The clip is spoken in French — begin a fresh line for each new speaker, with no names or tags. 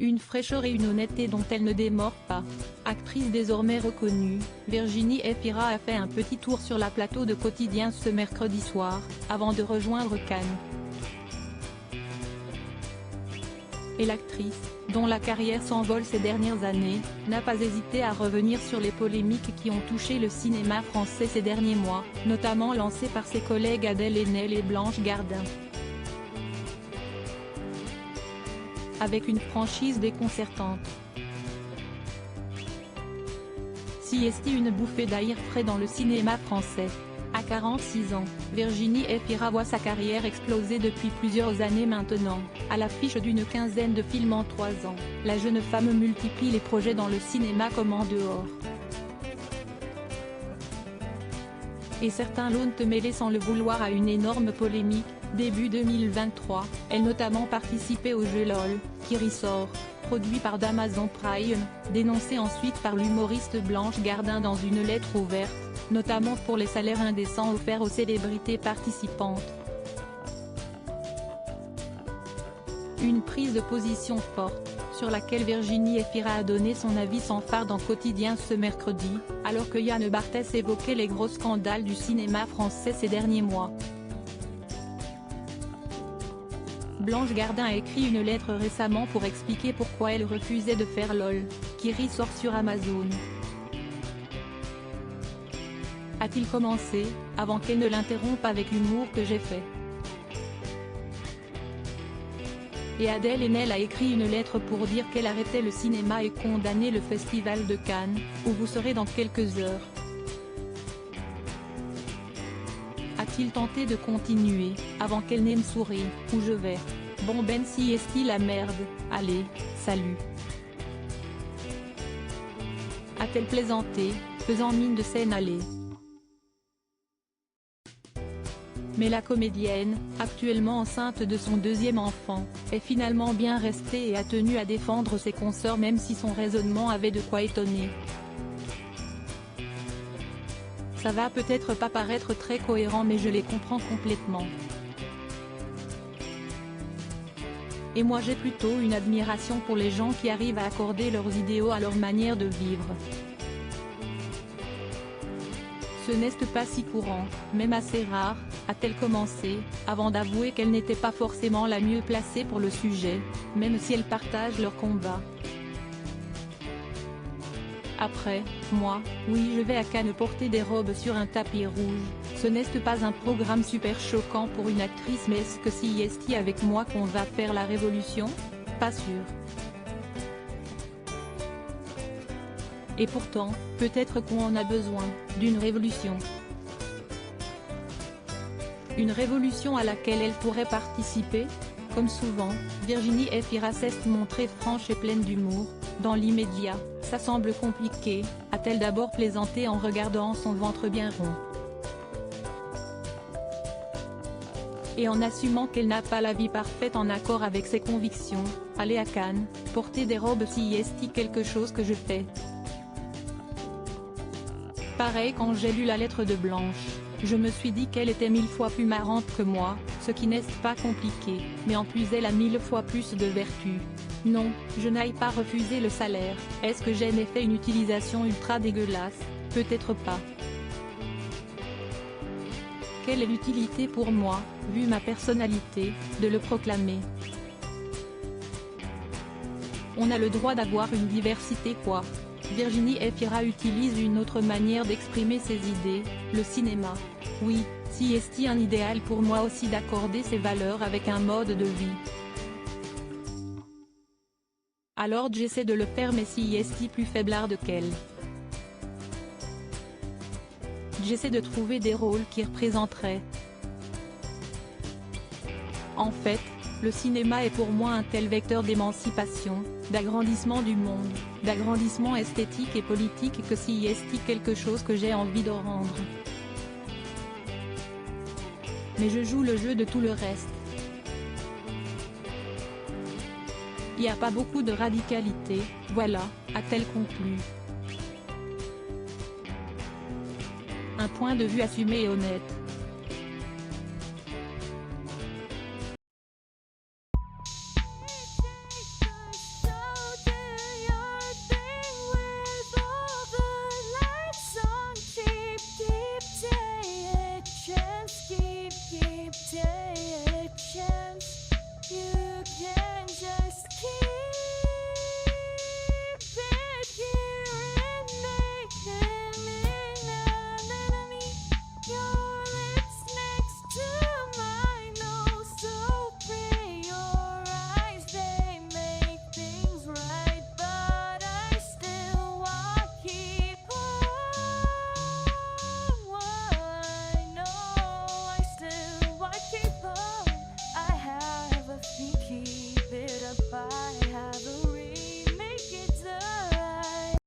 Une fraîcheur et une honnêteté dont elle ne démord pas. Actrice désormais reconnue, Virginie Efira a fait un petit tour sur la plateau de Quotidien ce mercredi soir, avant de rejoindre Cannes. Et l'actrice, dont la carrière s'envole ces dernières années, n'a pas hésité à revenir sur les polémiques qui ont touché le cinéma français ces derniers mois, notamment lancées par ses collègues Adèle Haenel et Blanche Gardin. Avec une franchise déconcertante. Si est-il une bouffée d'air frais dans le cinéma français. À 46 ans, Virginie Efira voit sa carrière exploser depuis plusieurs années maintenant. À l'affiche d'une quinzaine de films en 3 ans, la jeune femme multiplie les projets dans le cinéma comme en dehors. Et certains l'ont mêlée sans le vouloir à une énorme polémique. Début 2023, elle notamment participait au jeu LOL, qui ressort, produit par d'Amazon Prime, dénoncé ensuite par l'humoriste Blanche Gardin dans une lettre ouverte, notamment pour les salaires indécents offerts aux célébrités participantes. Une prise de position forte, sur laquelle Virginie Efira a donné son avis sans phare dans Quotidien ce mercredi, alors que Yann Barthès évoquait les gros scandales du cinéma français ces derniers mois. Blanche Gardin a écrit une lettre récemment pour expliquer pourquoi elle refusait de faire LOL, qui ressort sur Amazon. A-t-il commencé, avant qu'elle ne l'interrompe avec l'humour que j'ai fait. Et Adèle Haenel a écrit une lettre pour dire qu'elle arrêtait le cinéma et condamnait le Festival de Cannes, où vous serez dans quelques heures. A-t-il tenté de continuer, avant qu'elle n'ait me souri, où je vais. Bon ben si est-il la merde, allez, salut. A-t-elle plaisanté, faisant mine de s'en aller. Mais la comédienne, actuellement enceinte de son 2e enfant, est finalement bien restée et a tenu à défendre ses consoeurs même si son raisonnement avait de quoi étonner. Ça va peut-être pas paraître très cohérent mais je les comprends complètement. Et moi j'ai plutôt une admiration pour les gens qui arrivent à accorder leurs idéaux à leur manière de vivre. Ce n'est pas si courant, même assez rare, a-t-elle commencé, avant d'avouer qu'elle n'était pas forcément la mieux placée pour le sujet, même si elle partage leur combat. Après, moi, oui je vais à Cannes porter des robes sur un tapis rouge, ce n'est pas un programme super choquant pour une actrice mais est-ce que si est avec moi qu'on va faire la révolution? Pas sûr. Et pourtant, peut-être qu'on en a besoin, d'une révolution. Une révolution à laquelle elle pourrait participer? Comme souvent, Virginie Efira s'est montrée franche et pleine d'humour. Dans l'immédiat, ça semble compliqué, a-t-elle d'abord plaisanté en regardant son ventre bien rond. Et en assumant qu'elle n'a pas la vie parfaite en accord avec ses convictions, aller à Cannes, porter des robes si est quelque chose que je fais. Pareil quand j'ai lu la lettre de Blanche, je me suis dit qu'elle était 1000 fois plus marrante que moi, ce qui n'est pas compliqué, mais en plus elle a 1000 fois plus de vertus. Non, je n'aille pas refuser le salaire, est-ce que j'ai fait une utilisation ultra dégueulasse? Peut-être pas. Quelle est l'utilité pour moi, vu ma personnalité, de le proclamer? On a le droit d'avoir une diversité quoi. Virginie Efira utilise une autre manière d'exprimer ses idées, le cinéma. Oui, si est un idéal pour moi aussi d'accorder ses valeurs avec un mode de vie. Alors j'essaie de le faire mais si est plus faiblarde qu'elle. J'essaie de trouver des rôles qui représenteraient. En fait, le cinéma est pour moi un tel vecteur d'émancipation, d'agrandissement du monde, d'agrandissement esthétique et politique que si est quelque chose que j'ai envie de rendre. Mais je joue le jeu de tout le reste. Il n'y a pas beaucoup de radicalité, voilà, a-t-elle conclu. Un point de vue assumé et honnête.